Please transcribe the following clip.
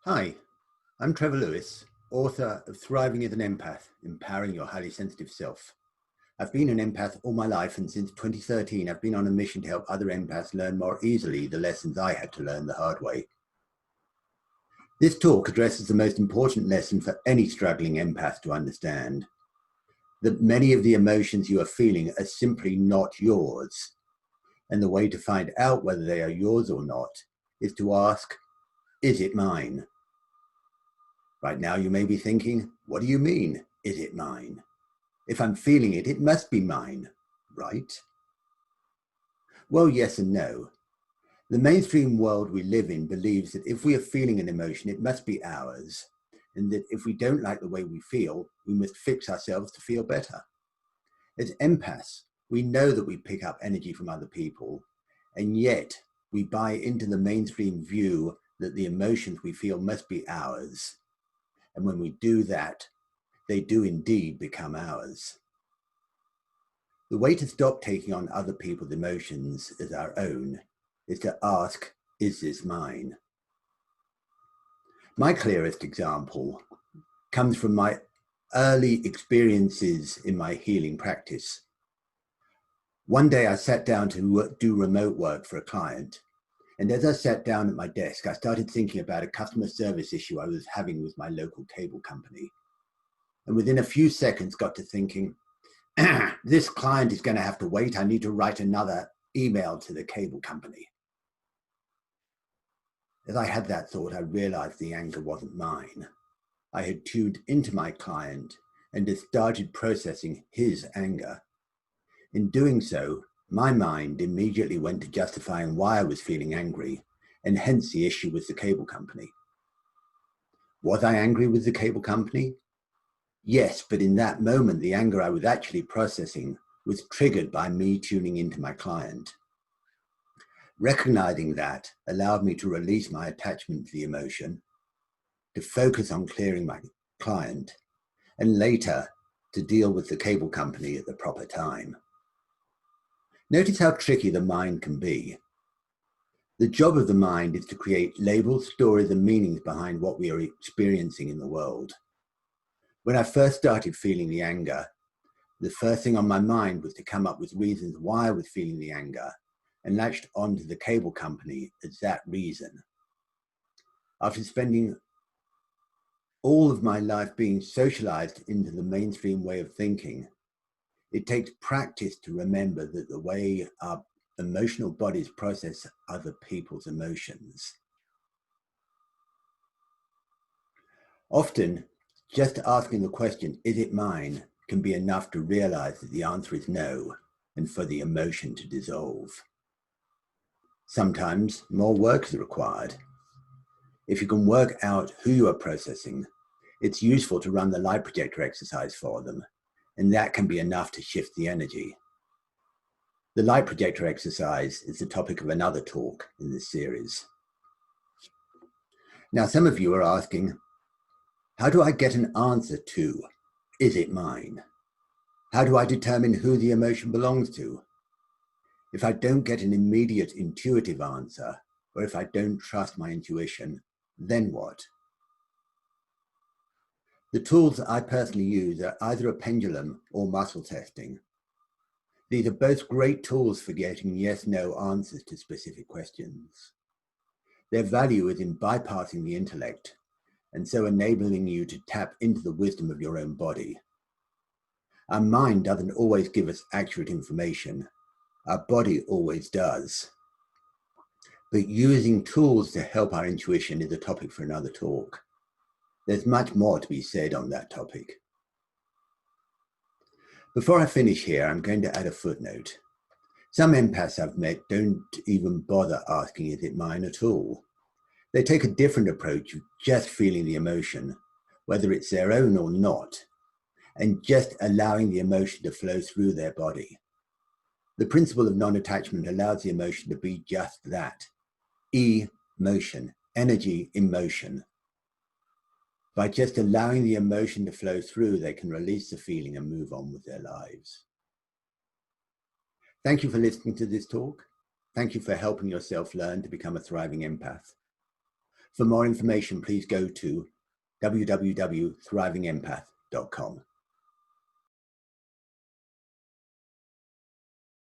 Hi, I'm Trevor Lewis, author of Thriving as an Empath, Empowering Your Highly Sensitive Self. I've been an empath all my life, and since 2013, I've been on a mission to help other empaths learn more easily the lessons I had to learn the hard way. This talk addresses the most important lesson for any struggling empath to understand: that many of the emotions you are feeling are simply not yours. And the way to find out whether they are yours or not is to ask, is it mine? Right now, you may be thinking, what do you mean, is it mine? If I'm feeling it, it must be mine, right? Well, yes and no. The mainstream world we live in believes that if we are feeling an emotion, it must be ours, and that if we don't like the way we feel, we must fix ourselves to feel better. As empaths, we know that we pick up energy from other people, and yet we buy into the mainstream view that the emotions we feel must be ours. And when we do that, they do indeed become ours. The way to stop taking on other people's emotions as our own is to ask, is this mine? My clearest example comes from my early experiences in my healing practice. One day I sat down to do remote work for a client, and as I sat down at my desk, I started thinking about a customer service issue I was having with my local cable company. And within a few seconds got to thinking, this client is going to have to wait. I need to write another email to the cable company. As I had that thought, I realized the anger wasn't mine. I had tuned into my client and had started processing his anger. In doing so, my mind immediately went to justifying why I was feeling angry, and hence the issue with the cable company. Was I angry with the cable company? Yes, but in that moment, the anger I was actually processing was triggered by me tuning into my client. Recognizing that allowed me to release my attachment to the emotion, to focus on clearing my client, and later to deal with the cable company at the proper time. Notice how tricky the mind can be. The job of the mind is to create labels, stories, and meanings behind what we are experiencing in the world. When I first started feeling the anger, the first thing on my mind was to come up with reasons why I was feeling the anger, and latched onto the cable company as that reason. After spending all of my life being socialized into the mainstream way of thinking, it takes practice to remember that the way our emotional bodies process other people's emotions. Often, just asking the question, is it mine, can be enough to realize that the answer is no, and for the emotion to dissolve. Sometimes more work is required. If you can work out who you are processing, it's useful to run the light projector exercise for them, and that can be enough to shift the energy. The light projector exercise is the topic of another talk in this series. Now, some of you are asking, how do I get an answer to, is it mine? How do I determine who the emotion belongs to? If I don't get an immediate intuitive answer, or if I don't trust my intuition, then what? The tools that I personally use are either a pendulum or muscle testing. These are both great tools for getting yes-no answers to specific questions. Their value is in bypassing the intellect, and so enabling you to tap into the wisdom of your own body. Our mind doesn't always give us accurate information. Our body always does. But using tools to help our intuition is a topic for another talk. There's much more to be said on that topic. Before I finish here, I'm going to add a footnote. Some empaths I've met don't even bother asking, is it mine at all? They take a different approach of just feeling the emotion, whether it's their own or not, and just allowing the emotion to flow through their body. The principle of non-attachment allows the emotion to be just that, emotion, energy in motion. By just allowing the emotion to flow through, they can release the feeling and move on with their lives. Thank you for listening to this talk. Thank you for helping yourself learn to become a thriving empath. For more information, please go to www.thrivingempath.com.